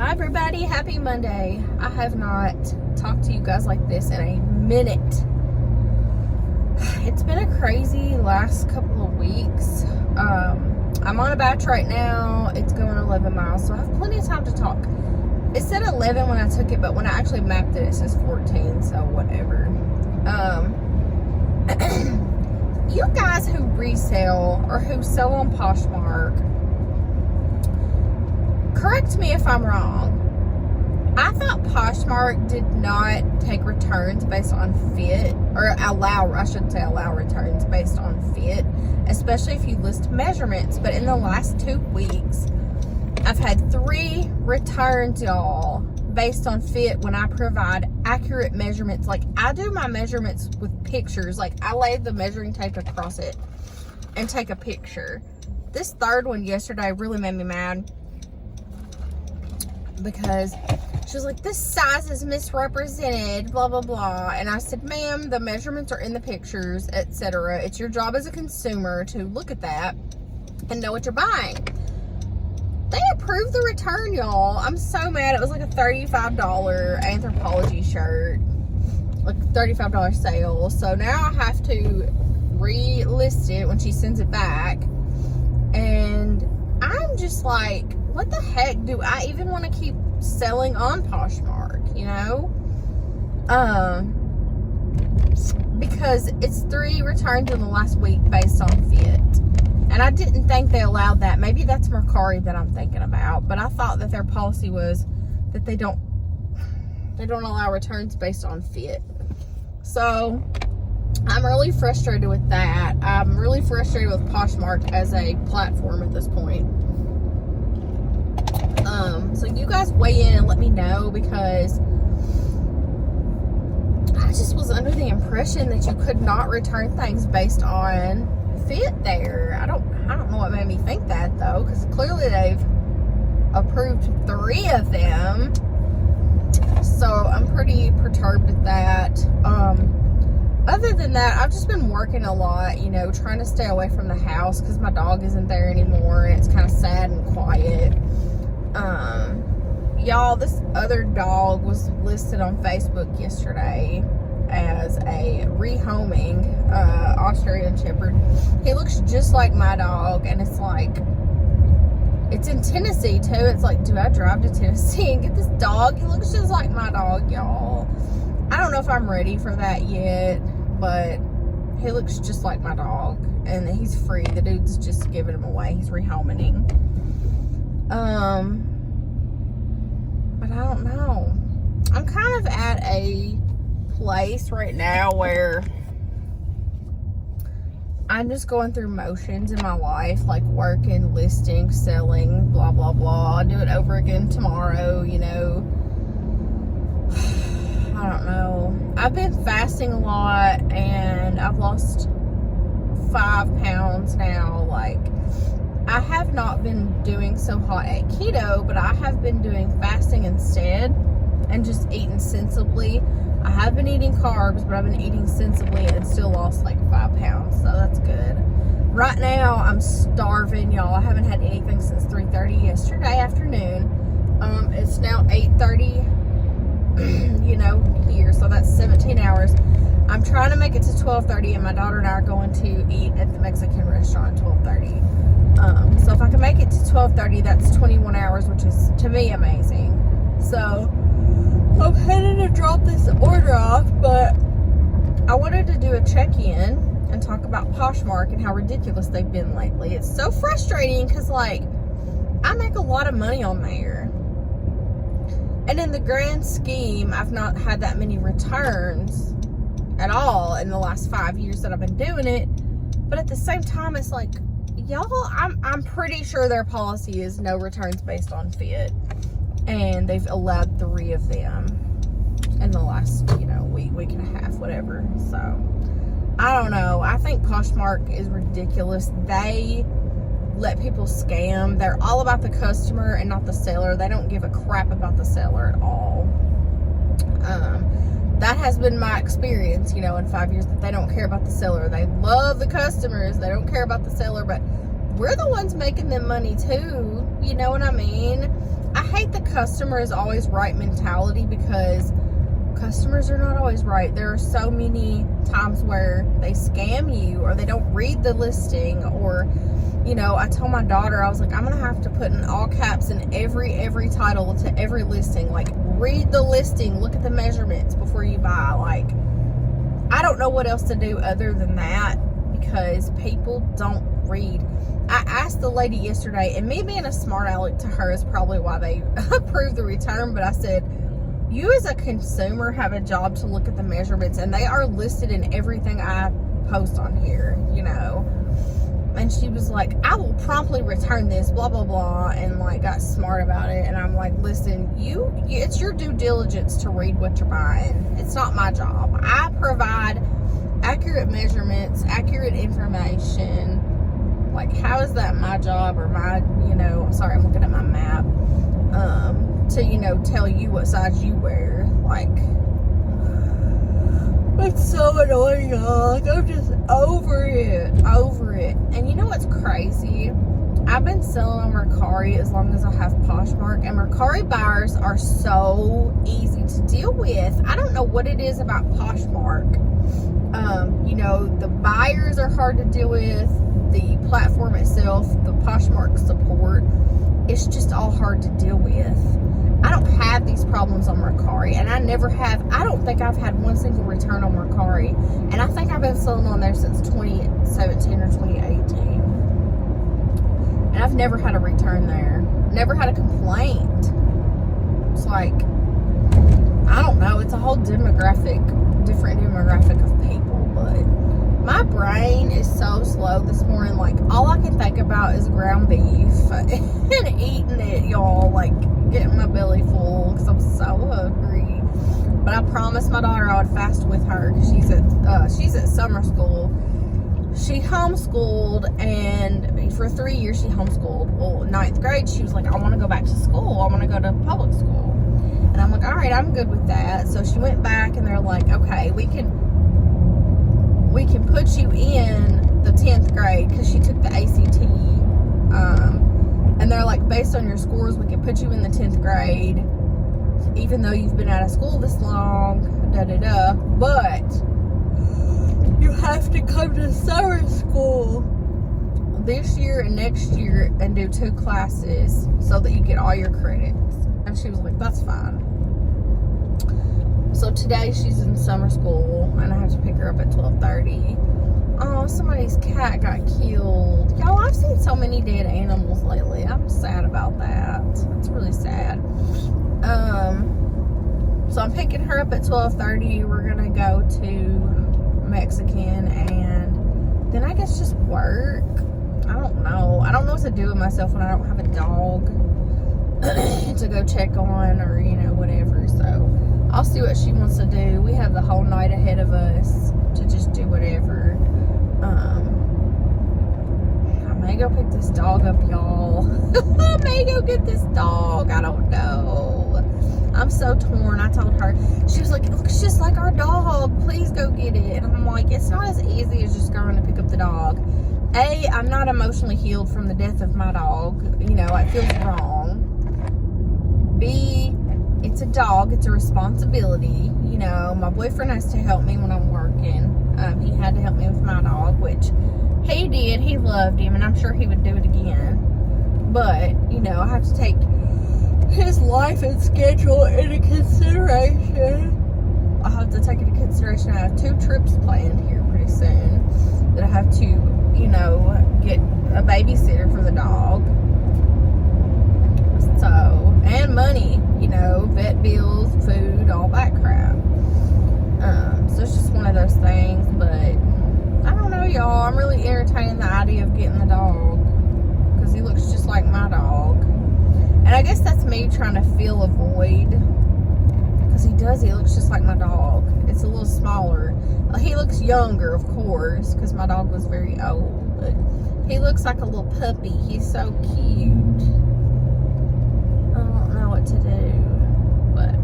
Hi everybody, happy Monday. I have not talked to you guys like this in a minute. It's been a crazy last couple of weeks. I'm on a batch right now. It's going 11 miles, so I have plenty of time to talk. It said 11 when I took it, but when I actually mapped it, it says 14, so whatever. You guys who resell or who sell on Poshmark, correct me if I'm wrong. I thought Poshmark did not take returns based on fit, or allow returns based on fit, especially if you list measurements. But in the last 2 weeks, I've had 3 returns, y'all, based on fit when I provide accurate measurements. Like, I do my measurements with pictures. Like, I lay the measuring tape across it and take a picture. This third one yesterday really made me mad, because she was like, this size is misrepresented, blah, blah, blah. And I said, ma'am, the measurements are in the pictures, etc. It's your job as a consumer to look at that and know what you're buying. They approved the return, y'all. I'm so mad. It was like a $35 Anthropology shirt, like $35 sale. So now I have to relist it when she sends it back. And I'm just like, what the heck? Do I even want to keep selling on Poshmark, you know? Because it's 3 returns in the last week based on fit. And I didn't think they allowed that. Maybe that's Mercari that I'm thinking about. But I thought that their policy was that they don't allow returns based on fit. So I'm really frustrated with that. I'm really frustrated with Poshmark as a platform at this point. So you guys weigh in and let me know, because I just was under the impression that you could not return things based on fit there. I don't know what made me think that, though, because clearly they've approved 3 of them. So I'm pretty perturbed at that. Other than that, I've just been working a lot, you know, trying to stay away from the house because my dog isn't there anymore, and it's kind of sad and quiet. Y'all, this other dog was listed on Facebook yesterday as a rehoming Australian Shepherd. He looks just like my dog, and it's like, it's in Tennessee too. It's like, do I drive to Tennessee and get this dog? He looks just like my dog, y'all. I don't know if I'm ready for that yet, but he looks just like my dog, and he's free. The dude's just giving him away. He's rehoming. But I don't know. I'm kind of at a place right now where I'm just going through motions in my life, like working, listing, selling, blah, blah, blah. I'll do it over again tomorrow, you know. I don't know. I've been fasting a lot, and I've lost 5 pounds now. Like, I have not been doing so hot at keto, but I have been doing fasting instead and just eating sensibly. I have been eating carbs, but I've been eating sensibly and still lost like 5 pounds, so that's good. Right now, I'm starving, y'all. I haven't had anything since 3:30 yesterday afternoon. It's now 8:30, you know, here, so that's 17 hours. I'm trying to make it to 12:30, and my daughter and I are going to eat at the Mexican restaurant at 12:30. So if I can make it to 12:30, that's 21 hours, which is, to me, amazing. So I'm headed to drop this order off, but I wanted to do a check-in and talk about Poshmark and how ridiculous they've been lately. It's so frustrating because, like, I make a lot of money on there. And in the grand scheme, I've not had that many returns at all in the last 5 years that I've been doing it. But at the same time, it's like, y'all, I'm pretty sure their policy is no returns based on fit. And they've allowed 3 of them in the last, you know, week and a half, whatever. So, I don't know. I think Poshmark is ridiculous. They let people scam. They're all about the customer and not the seller. They don't give a crap about the seller at all. That has been my experience, you know, in 5 years, that they don't care about the seller. They love the customers. They don't care about the seller, but we're the ones making them money too. You know what I mean? I hate the customer is always right mentality, because customers are not always right. There are so many times where they scam you, or they don't read the listing, or, you know, I told my daughter, I was like, I'm gonna have to put in all caps in every title to every listing. Like, read the listing, look at the measurements before you buy. Like, I don't know what else to do other than that, because people don't read. I asked the lady yesterday, and me being a smart aleck to her is probably why they approved the return, but I said, you as a consumer have a job to look at the measurements, and they are listed in everything I post on here, you know. And she was like, I will promptly return this, blah, blah, blah, and like got smart about it. And I'm like, listen, it's your due diligence to read what you're buying. It's not my job. I provide accurate measurements, accurate information. Like, how is that my job, or my, you know, sorry, I'm looking at my map, to, you know, tell you what size you wear. Like, it's so annoying, y'all. Like, I'm just over it. And you know what's crazy? I've been selling on Mercari as long as I have Poshmark, and Mercari buyers are so easy to deal with. I don't know what it is about Poshmark. You know, the buyers are hard to deal with. The platform itself, the Poshmark support, it's just all hard to deal with. I don't have these problems on Mercari, and I never have. I don't think I've had one single return on Mercari, and I think I've been selling on there since 2017 or 2018, and I've never had a return there, never had a complaint. It's like, I don't know, it's a whole different demographic of people. But my brain is so slow this morning. Like, all I can think about is ground beef and eating it, y'all. Like, getting my belly full because I'm so hungry. But I promised my daughter I would fast with her, because she's at summer school. She homeschooled, and for 3 years she homeschooled. Well, 9th grade, she was like, I want to go back to school. I want to go to public school. And I'm like, all right, I'm good with that. So she went back, and they're like, okay, we can put you in the 10th grade, because she took the ACT. And they're like, based on your scores, we can put you in the 10th grade, even though you've been out of school this long, but you have to come to summer school this year and next year and do 2 classes so that you get all your credits. And she was like, that's fine. So today she's in summer school, and I have to pick her up at 12:30. Oh, somebody's cat got killed. Y'all, I've seen so many dead animals lately. I'm sad about that. It's really sad. So I'm picking her up at 12:30. We're gonna go to Mexican, and then I guess just work. I don't know what to do with myself when I don't have a dog to go check on, or, you know, whatever. So I'll see what she wants to do. We have the whole night ahead of us to just do whatever. I may go pick this dog up, y'all. I may go get this dog. I don't know. I'm so torn. I told her. She was like, it looks just like our dog. Please go get it. And I'm like, it's not as easy as just going to pick up the dog. A, I'm not emotionally healed from the death of my dog. You know, it feels wrong. B, it's a dog. It's a responsibility. You know, my boyfriend has to help me when I'm working. He had to help me with my dog, which he did. He loved him, and I'm sure he would do it again. But, you know, I have to take his life and schedule into consideration. I have to take into consideration I have 2 trips planned here pretty soon that I have to, you know, get a babysitter for the dog. So, and money, you know, vet bills, food, all that crap. So it's just one of those things. But I don't know, y'all. I'm really entertaining the idea of getting the dog, because he looks just like my dog. And I guess that's me trying to fill a void, because he looks just like my dog. It's a little smaller. He looks younger, of course, because my dog was very old. But he looks like a little puppy. He's so cute. I don't know what to do. But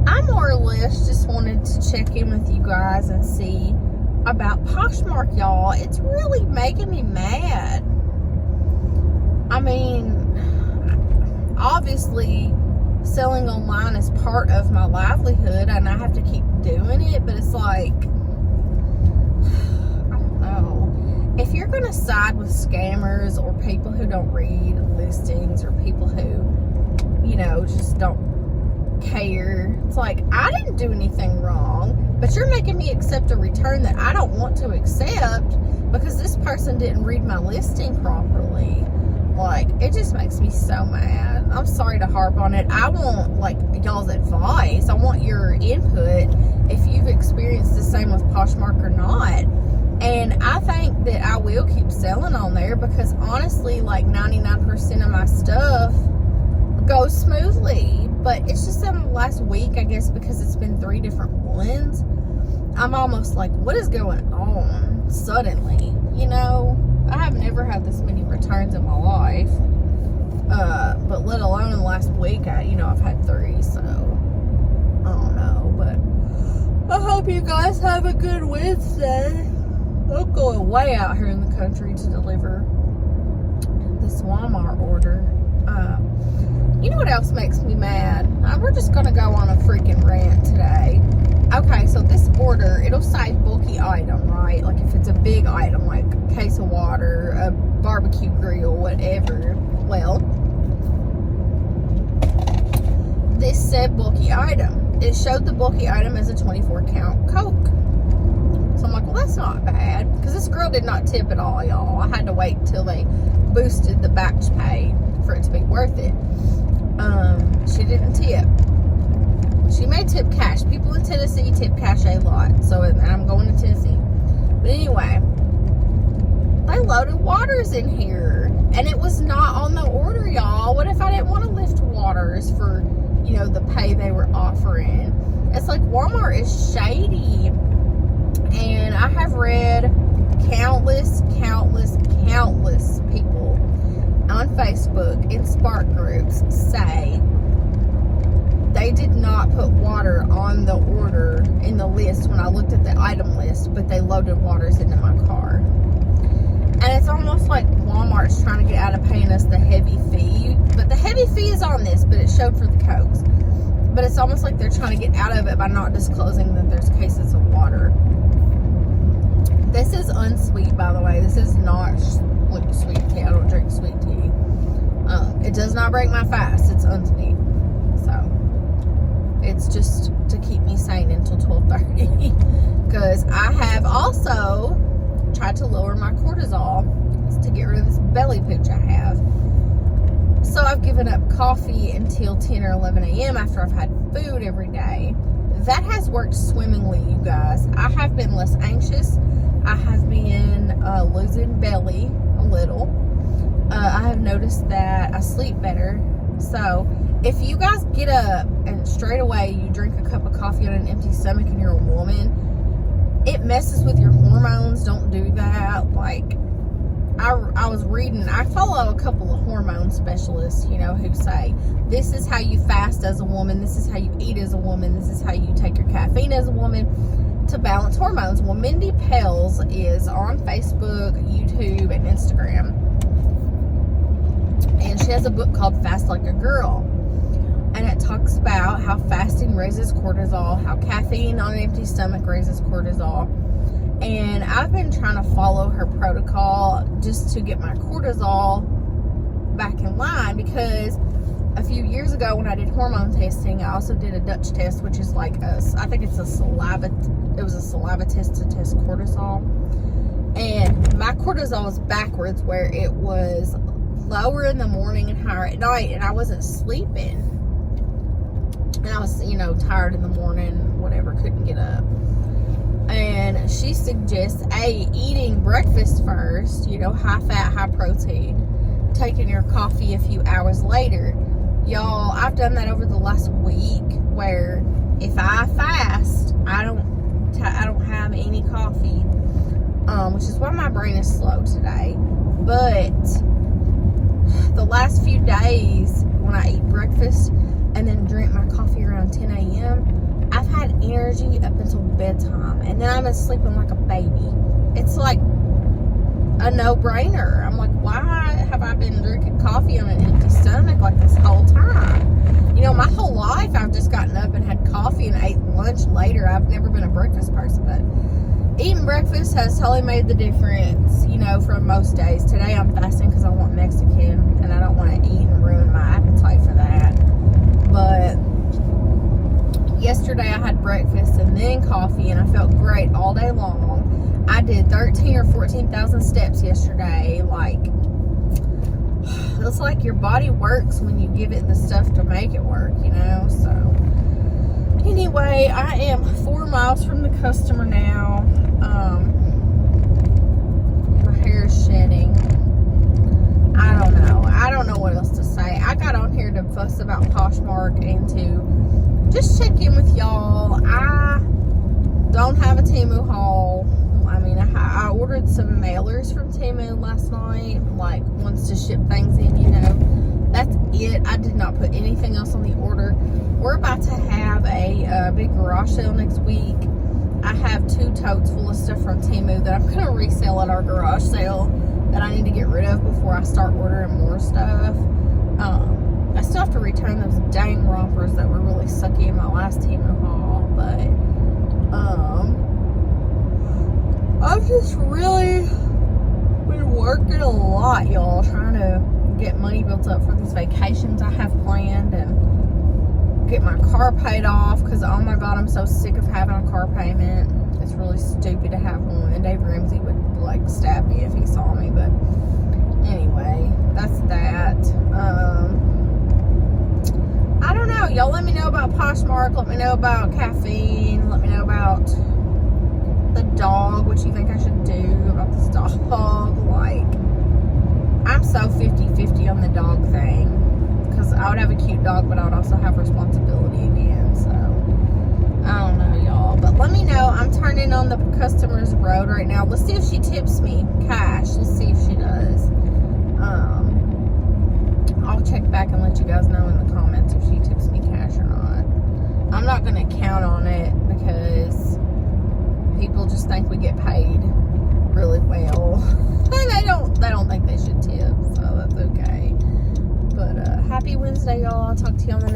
I more or less just wanted to check in with you guys and see about Poshmark, y'all. It's really making me mad. I mean, obviously selling online is part of my livelihood and I have to keep doing it, but it's like, I don't know. If you're going to side with scammers or people who don't read listings or people who, you know, just don't care, it's like, I didn't do anything wrong, but you're making me accept a return that I don't want to accept because this person didn't read my listing properly. Like, it just makes me so mad. I'm sorry to harp on it. I want, like, y'all's advice. I want your input if you've experienced the same with Poshmark or not. And I think that I will keep selling on there because, honestly, like, 99% of my stuff goes smoothly. But it's just in the last week, I guess, because it's been 3 different ones. I'm almost like, what is going on suddenly, you know? I have never had this many returns in my life, but let alone in the last week, I've had 3, so I don't know, but I hope you guys have a good Wednesday. I'm going way out here in the country to deliver this Walmart order. You know what else makes me mad? We're just going to go on a freaking rant today. Okay, so this order, it'll say bulky item, right? Like if it's a big item, like a case of water, a barbecue grill, whatever. Well, this said bulky item. It showed the bulky item as a 24-count Coke. So I'm like, well, that's not bad. Because this girl did not tip at all, y'all. I had to wait till they boosted the batch pay for it to be worth it. She didn't tip. She may tip cash. People in Tennessee tip cash a lot. So, and I'm going to Tennessee. But anyway, they loaded waters in here. And it was not on the order, y'all. What if I didn't want to lift waters for, the pay they were offering? It's like Walmart is shady. And I have read countless people on Facebook in Spark groups say they did not put water on the order in the list when I looked at the item list, but they loaded waters into my car. And it's almost like Walmart's trying to get out of paying us the heavy fee. But the heavy fee is on this, but it showed for the Cokes. But it's almost like they're trying to get out of it by not disclosing that there's cases of water. This is unsweet, by the way. This is not like sweet tea. I don't drink sweet tea. It does not break my fast. It's unsweet. So, it's just to keep me sane until 12:30. Because I have also tried to lower my cortisol to get rid of this belly pooch I have. So, I've given up coffee until 10 or 11 a.m. after I've had food every day. That has worked swimmingly, you guys. I have been less anxious. I have been losing belly a little. I have noticed that I sleep better. So, if you guys get up and straight away you drink a cup of coffee on an empty stomach and you're a woman, it messes with your hormones. Don't do that. Like, I was reading, I follow a couple of hormone specialists, who say, this is how you fast as a woman, this is how you eat as a woman, this is how you take your caffeine as a woman to balance hormones. Well, Mindy Pels is on Facebook, YouTube, and Instagram. And she has a book called Fast Like a Girl. And it talks about how fasting raises cortisol, how caffeine on an empty stomach raises cortisol. And I've been trying to follow her protocol just to get my cortisol back in line, because a few years ago when I did hormone testing, I also did a Dutch test, which is like I think it's a saliva test to test cortisol. And my cortisol was backwards, where it was lower in the morning and higher at night, and I wasn't sleeping. And I was, tired in the morning, whatever, couldn't get up. And she suggests, eating breakfast first, high fat, high protein, taking your coffee a few hours later. Y'all, I've done that over the last week, where if I fast, I don't have any coffee, which is why my brain is slow today. But the last few days, when I eat breakfast and then drink my coffee around 10 a.m., I've had energy up until bedtime, and then I'm sleeping like a baby. It's like a no-brainer. I'm like, why have I been drinking coffee on an empty stomach like this whole time? You know, my whole life I've just gotten up and had coffee and ate lunch later. I've never been a breakfast person, but eating breakfast has totally made the difference, you know, from most days. Today I'm fasting because I want Mexican and I don't want to eat and ruin my appetite for that. But yesterday I had breakfast and then coffee and I felt great all day long. I did 13 or 14,000 steps yesterday. Like, it's like your body works when you give it the stuff to make it work, you know? So anyway, I am 4 miles from the customer now. My hair is shedding. I don't know what else to say. I got on here to fuss about Poshmark and to just check in with y'all. I don't have a Temu haul. I mean, I ordered some mailers from Temu last night, like ones to ship things in, you know. That's it. I did not put anything else on the order. We're about to have a big garage sale next week. I have 2 totes full of stuff from Temu that I'm going to resell at our garage sale that I need to get rid of before I start ordering more stuff. I still have to return those dang rompers that were really sucky in my last Temu haul, but I've just really been working a lot, y'all, trying to get money built up for these vacations I have planned and get my car paid off, because oh my god, I'm so sick of having a car payment. It's really stupid to have one, and Dave Ramsey would like stab me if he saw me. But anyway, that's that. I don't know, y'all let me know about Poshmark, let me know about caffeine, let me know about the dog, what you think I should do about this dog. Like, I'm so 50-50 on the dog thing, because I would have a cute dog, but I would also have responsibility again. So I don't know, y'all, but let me know. I'm turning on the customer's road right now. Let's see if she tips me cash. Let's see if she does. I'll check back and let you guys know in the comments if she tips me cash or not. I'm not gonna count on it because people just think we get paid really well, and they don't think they should tip, so that's okay. But happy Wednesday, y'all. I'll talk to you on the